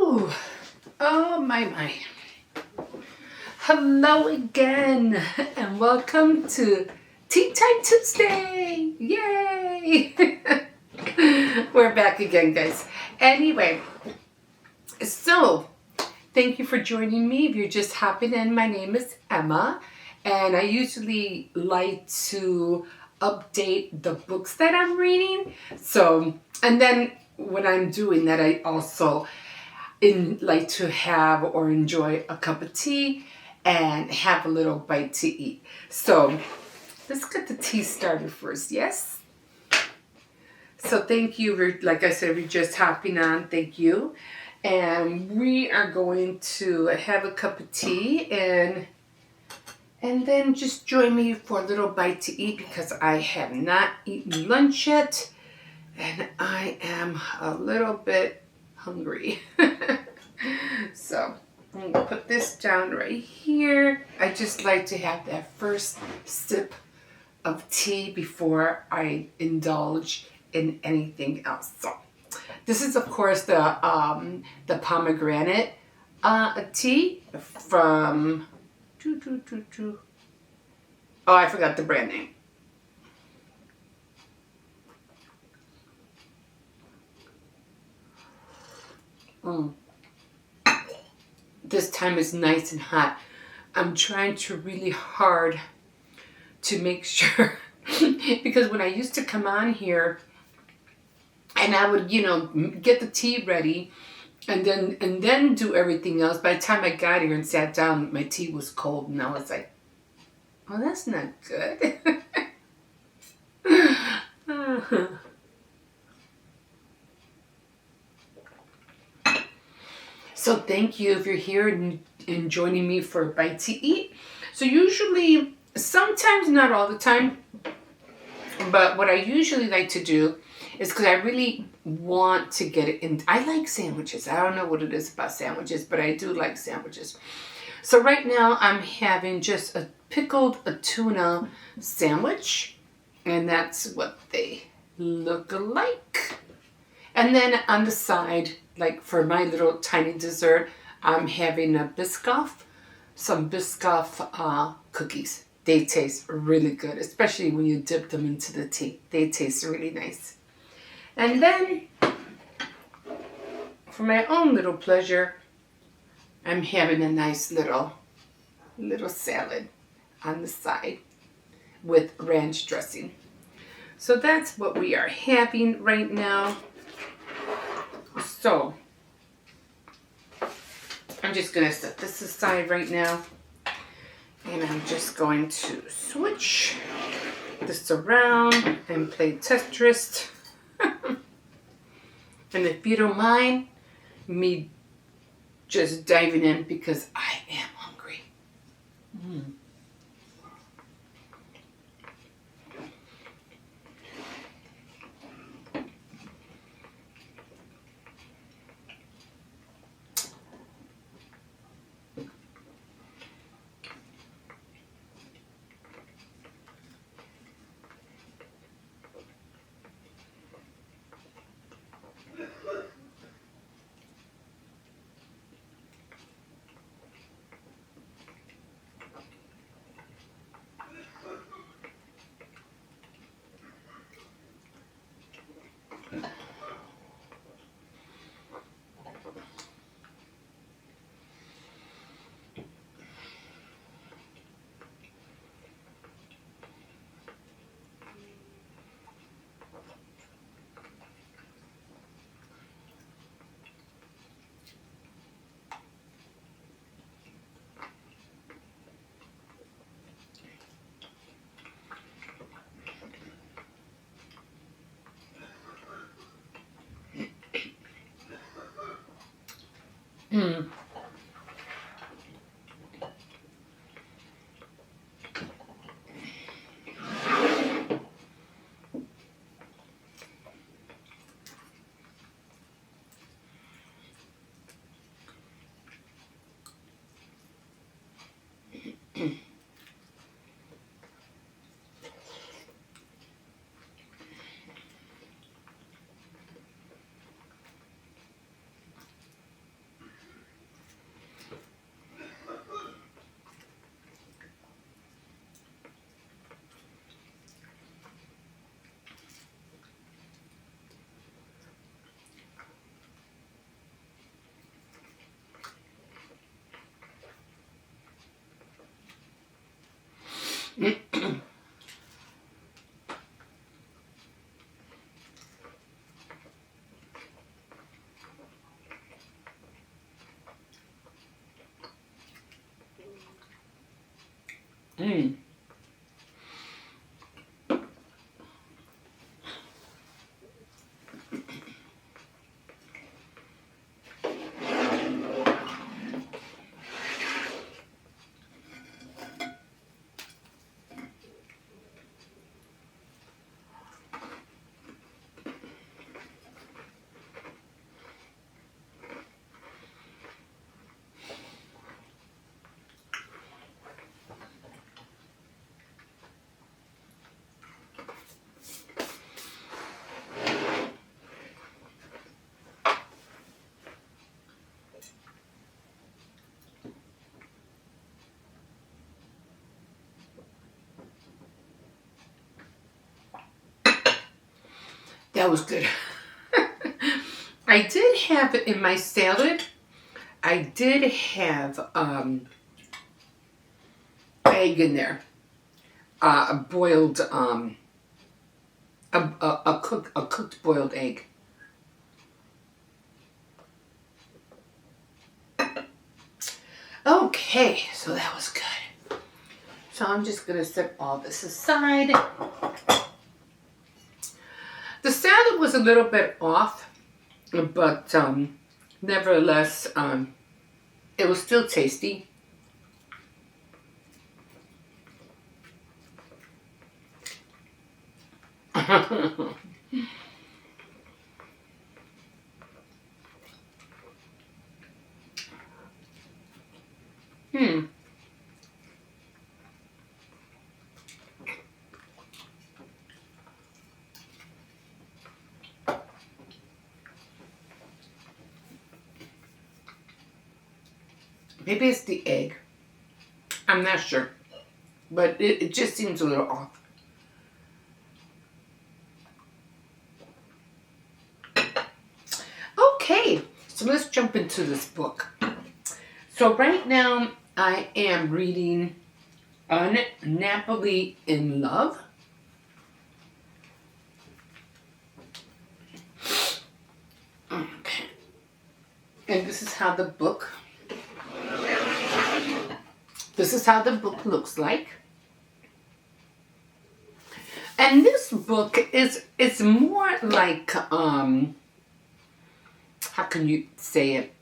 Whew. Oh my. Hello again and welcome to Tea Time Tuesday. Yay! We're back again, guys. Anyway, so thank you for joining me. If you're just hopping in, my name is Emma, and I usually like to update the books that I'm reading. So, and then when I'm doing that, I also like to have or enjoy a cup of tea and have a little bite to eat. So let's get the tea started first, yes? So thank you, like I said, we're just hopping on, thank you. And we are going to have a cup of tea and then just join me for a little bite to eat because I have not eaten lunch yet and I am a little bit hungry. So I'm gonna put this down right here. I just like to have that first sip of tea before I indulge in anything else. So this is of course the pomegranate tea from oh, I forgot the brand name. This time is nice and hot. I'm trying to really hard to make sure because when I used to come on here and I would, get the tea ready and then do everything else. By the time I got here and sat down, my tea was cold and I was like, well, that's not good. So thank you if you're here and joining me for a bite to eat. So usually, sometimes, not all the time, but what I usually like to do is because I really want to get it in. I like sandwiches. I don't know what it is about sandwiches, but I do like sandwiches. So right now I'm having just a pickled tuna sandwich, and that's what they look like. And then on the side, like for my little tiny dessert, I'm having some Biscoff cookies. They taste really good, especially when you dip them into the tea. They taste really nice. And then, for my own little pleasure, I'm having a nice little salad on the side with ranch dressing. So that's what we are having right now. So, I'm just going to set this aside right now. And I'm just going to switch this around and play Tetris. And if you don't mind me just diving in because I am hungry. Mm. That was good. I did have in my salad, I did have egg in there. A boiled a cooked boiled egg. Okay, so that was good. So I'm just gonna set all this aside. The salad was a little bit off, but nevertheless, it was still tasty. Hmm. Maybe it's the egg. I'm not sure. But it just seems a little off. Okay, so let's jump into this book. So right now I am reading Unnappily in Love. Okay. And this is how the book looks like. And this book is more like how can you say it?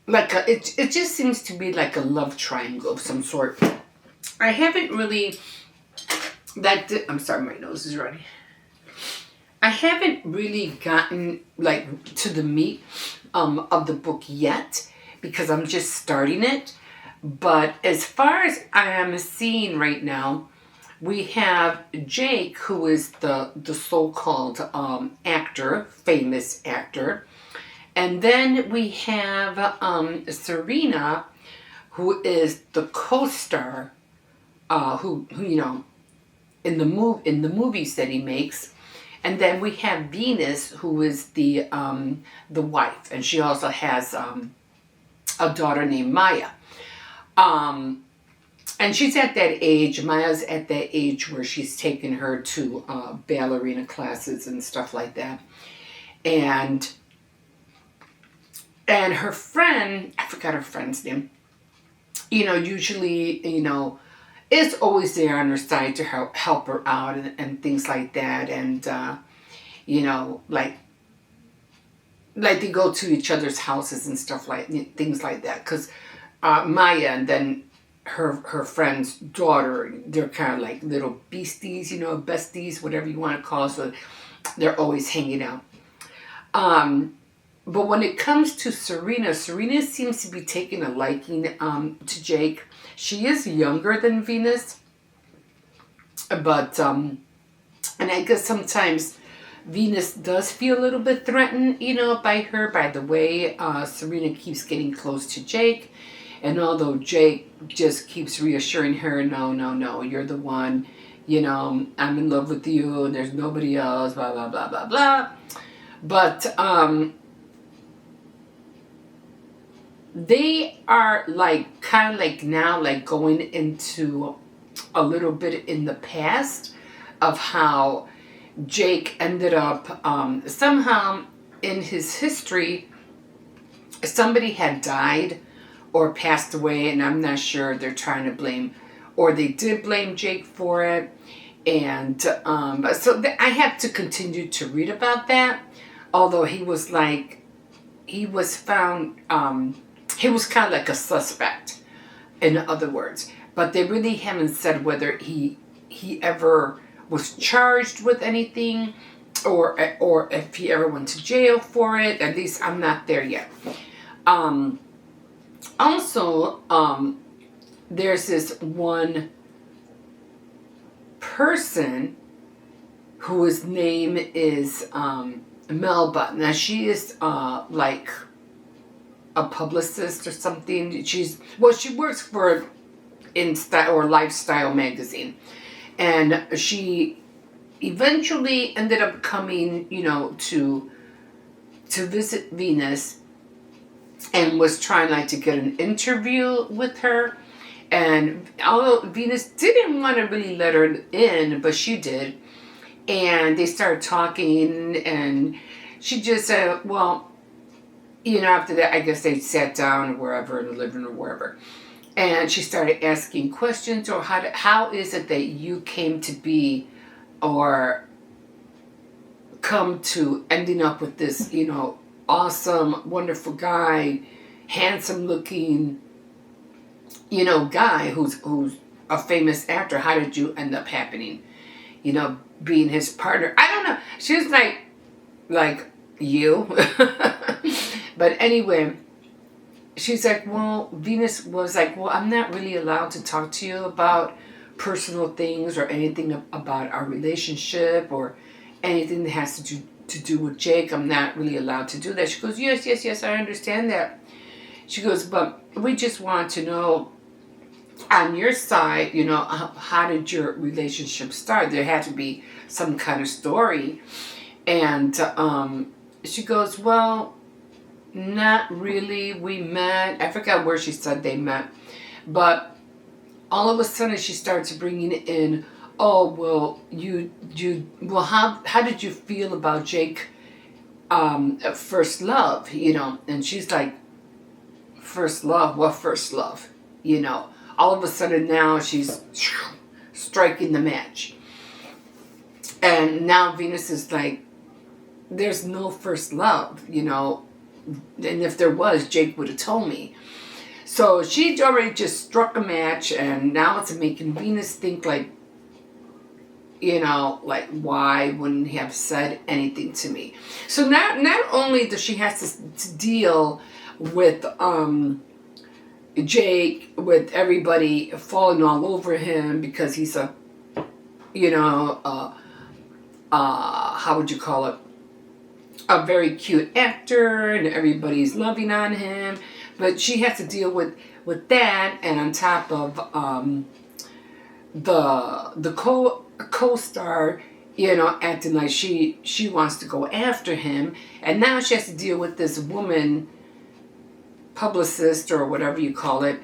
Like it just seems to be like a love triangle of some sort. I haven't really I'm sorry, my nose is running. I haven't really gotten like to the meat of the book yet because I'm just starting it. But as far as I am seeing right now, we have Jake, who is the so-called actor, famous actor. And then we have Serena, who is the co-star, who you know, in the movies that he makes. And then we have Venus, who is the wife, and she also has a daughter named Maya. And she's at that age. Maya's at that age where she's taken her to ballerina classes and stuff like that. And her friend, I forgot her friend's name, you know, usually, you know, is always there on her side to help her out and things like that. And, you know, like they go to each other's houses and stuff like, things like that. Because Maya and then her friend's daughter, they're kind of like little beasties, you know, besties, whatever you want to call it. So they're always hanging out. But when it comes to Serena seems to be taking a liking to Jake. She is younger than Venus, but and I guess sometimes Venus does feel a little bit threatened, you know, by the way Serena keeps getting close to Jake. And although Jake just keeps reassuring her, no, you're the one, you know, I'm in love with you, and there's nobody else, blah, blah, blah, blah, blah. But they are like kind of like now like going into a little bit in the past of how Jake ended up somehow in his history, somebody had died or passed away, and I'm not sure they're trying to blame, or they did blame Jake for it. And I have to continue to read about that. Although he was found, he was kind of like a suspect, in other words. But they really haven't said whether he ever was charged with anything, or if he ever went to jail for it. At least I'm not there yet. Also, there's this one person whose name is Melba. Now she is like a publicist or something. She works for InStyle or Lifestyle magazine, and she eventually ended up coming, to visit Venus, and was trying to get an interview with her. And although Venus didn't want to really let her in, but she did. And they started talking, and she just said, well, after that, I guess they sat down wherever, in the living room or wherever. And she started asking questions, or how is it that you came to be, or come to ending up with this, awesome, wonderful guy, handsome looking, guy who's a famous actor. How did you end up happening, being his partner? I don't know. She was like you. But anyway, she's like, well, Venus was like, well, I'm not really allowed to talk to you about personal things or anything about our relationship or anything that has to do with Jake. I'm not really allowed to do that. She goes, yes, I understand that. She goes, but we just want to know, on your side, how did your relationship start? There had to be some kind of story. And she goes, well, not really. We met, I forgot where she said they met, but all of a sudden she starts bringing in, oh, well, how did you feel about Jake, first love, and she's like, first love? What first love? All of a sudden now she's striking the match. And now Venus is like, there's no first love, and if there was, Jake would have told me. So she'd already just struck a match, and now it's making Venus think like, why wouldn't he have said anything to me? So not only does she have to deal with Jake, with everybody falling all over him because he's a, how would you call it? A very cute actor, and everybody's loving on him. But she has to deal with that, and on top of the co-star, acting like she wants to go after him, and now she has to deal with this woman publicist or whatever you call it,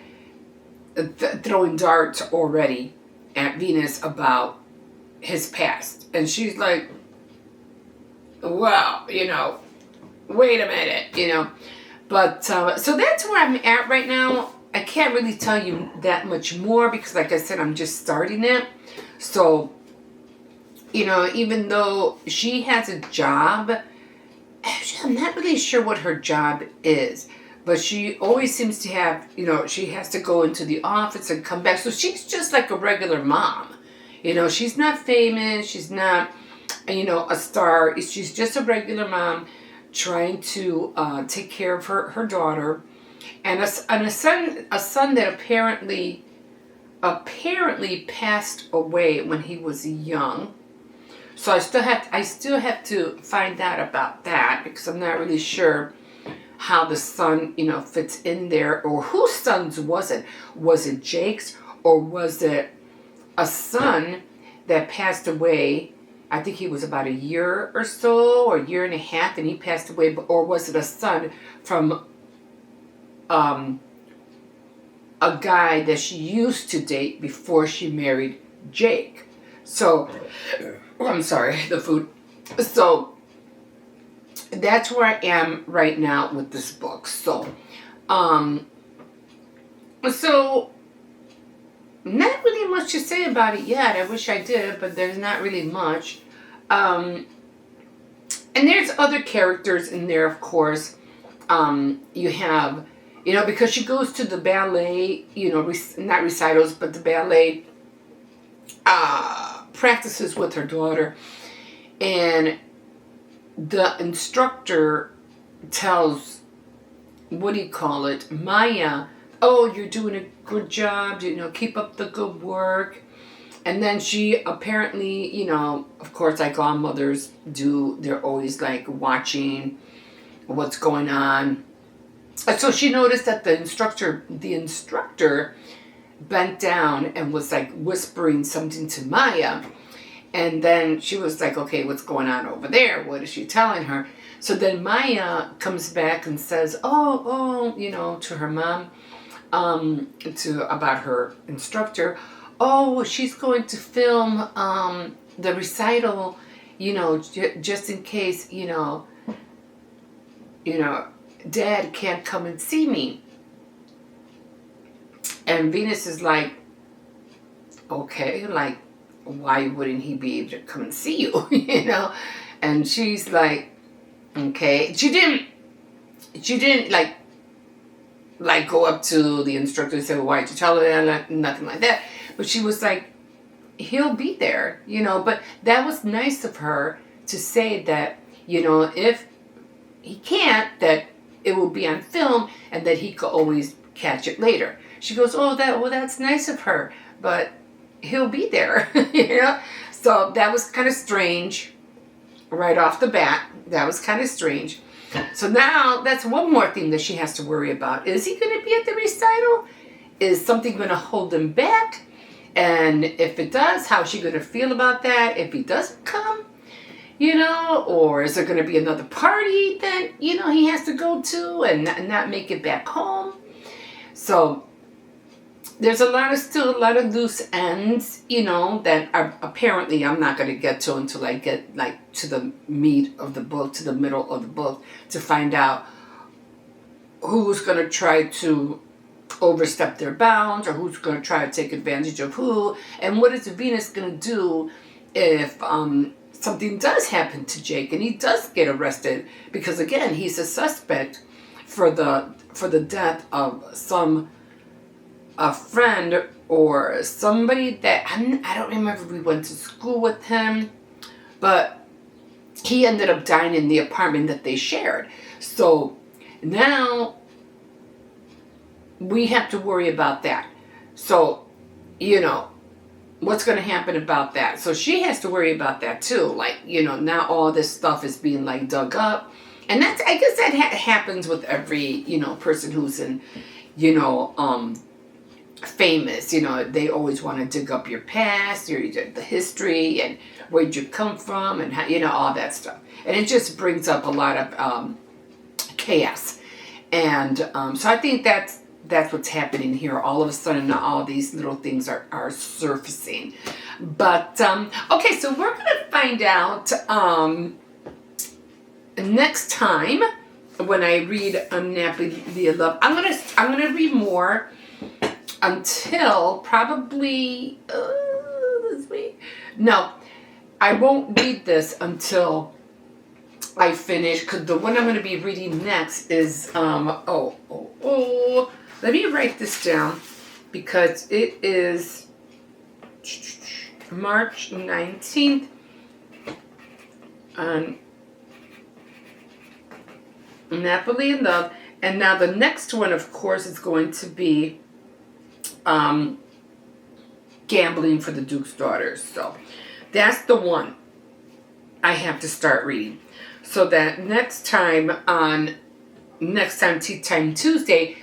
throwing darts already at Venus about his past. And she's like, wow, wait a minute, But, so that's where I'm at right now. I can't really tell you that much more because, like I said, I'm just starting it. So, even though she has a job, I'm not really sure what her job is. But she always seems to have, she has to go into the office and come back. So she's just like a regular mom. She's not famous. She's not, a star. She's just a regular mom trying to take care of her daughter. And a son that apparently passed away when he was young. So I still have to find out about that because I'm not really sure how the son, fits in there, or whose sons was it? Was it Jake's, or was it a son that passed away? I think he was about a year or so, or a year and a half, and he passed away. Or was it a son from a guy that she used to date before she married Jake? So, I'm sorry, the food. So, that's where I am right now with this book. So, So, not really much to say about it yet. I wish I did, but there's not really much. And there's other characters in there, of course. You have, because she goes to the ballet, not recitals, but the ballet practices with her daughter. And the instructor tells, Maya, oh, you're doing a good job, keep up the good work. And then she apparently, of course, like all mothers do, they're always like watching what's going on. And so she noticed that the instructor bent down and was like whispering something to Maya. And then she was like, okay, what's going on over there? What is she telling her? So then Maya comes back and says, to her mom, about her instructor. Oh, she's going to film the recital, just in case, Dad can't come and see me. And Venus is like, okay, like, why wouldn't he be able to come and see you, And she's like, okay. She didn't like go up to the instructor and say, well, why did you tell her that? Nothing like that. But she was like, he'll be there, But that was nice of her to say that, if he can't, that it will be on film and that he could always catch it later. She goes, that's nice of her, but he'll be there, So that was kind of strange right off the bat. That was kind of strange. So now that's one more thing that she has to worry about. Is he going to be at the recital? Is something going to hold him back? And if it does, how's she going to feel about that? If he doesn't come, or is there going to be another party that, he has to go to and not make it back home? So there's still a lot of loose ends, that are apparently I'm not going to get to until I get to the meat of the book, to the middle of the book, to find out who's going to try to overstep their bounds or who's going to try to take advantage of who, and what is Venus going to do if something does happen to Jake and he does get arrested, because again, he's a suspect for the death of a friend or somebody that I don't remember if we went to school with him, but he ended up dying in the apartment that they shared. So now we have to worry about that. So, what's going to happen about that? So she has to worry about that too. Now all this stuff is being dug up. And I guess that happens with every, person who's in, famous. They always want to dig up your past, the history, and where'd you come from, and how, all that stuff. And it just brings up a lot of chaos. And so I think that's what's happening here. All of a sudden, all these little things are surfacing. But okay, so we're gonna find out next time when I read Unhappily in Love. I'm gonna read more until probably this week. No, I won't read this until I finish, because the one I'm going to be reading next is let me write this down, because it is March 19th on Unhappily in Love. And now the next one, of course, is going to be Gambling for the Duke's Daughters. So that's the one I have to start reading. So that next time Tea Time Tuesday,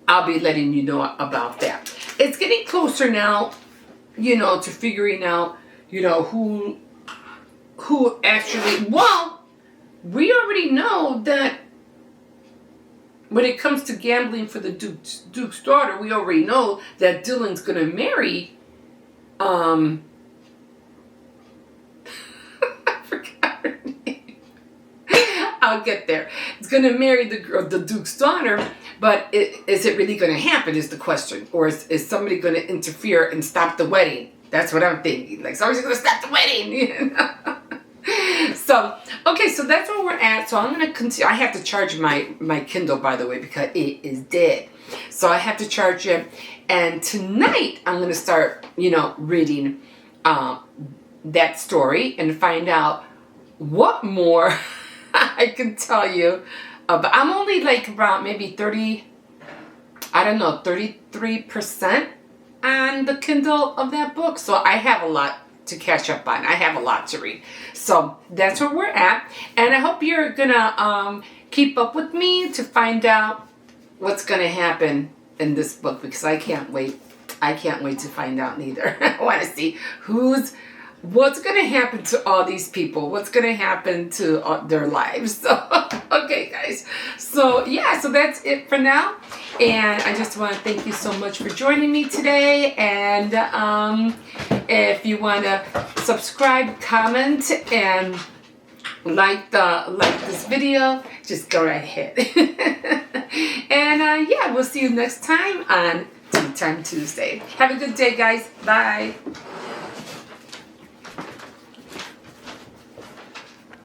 I'll be letting you know about that. It's getting closer now, to figuring out, who actually, well, we already know that when it comes to Gambling for the Duke's Daughter, we already know that Dylan's going to marry, I forgot her name. I'll get there. It's going to marry the Duke's daughter, but is it really going to happen is the question. Or is somebody going to interfere and stop the wedding? That's what I'm thinking. Like, somebody's going to stop the wedding, you know? So, okay, so that's where we're at. So I'm going to continue. I have to charge my Kindle, by the way, because it is dead. So I have to charge it. And tonight, I'm going to start, reading that story and find out what more I can tell you. But I'm only like around maybe 33% on the Kindle of that book. So I have a lot to catch up on. I have a lot to read. So that's where we're at. And I hope you're going to keep up with me to find out what's going to happen in this book, because I can't wait. I can't wait to find out neither. I want to see what's going to happen to all these people. What's going to happen to their lives. So, okay, guys. So, yeah, so that's it for now. And I just want to thank you so much for joining me today. And if you want to subscribe, comment, and like this video, just go right ahead. And yeah, we'll see you next time on Tea Time Tuesday. Have a good day, guys. Bye.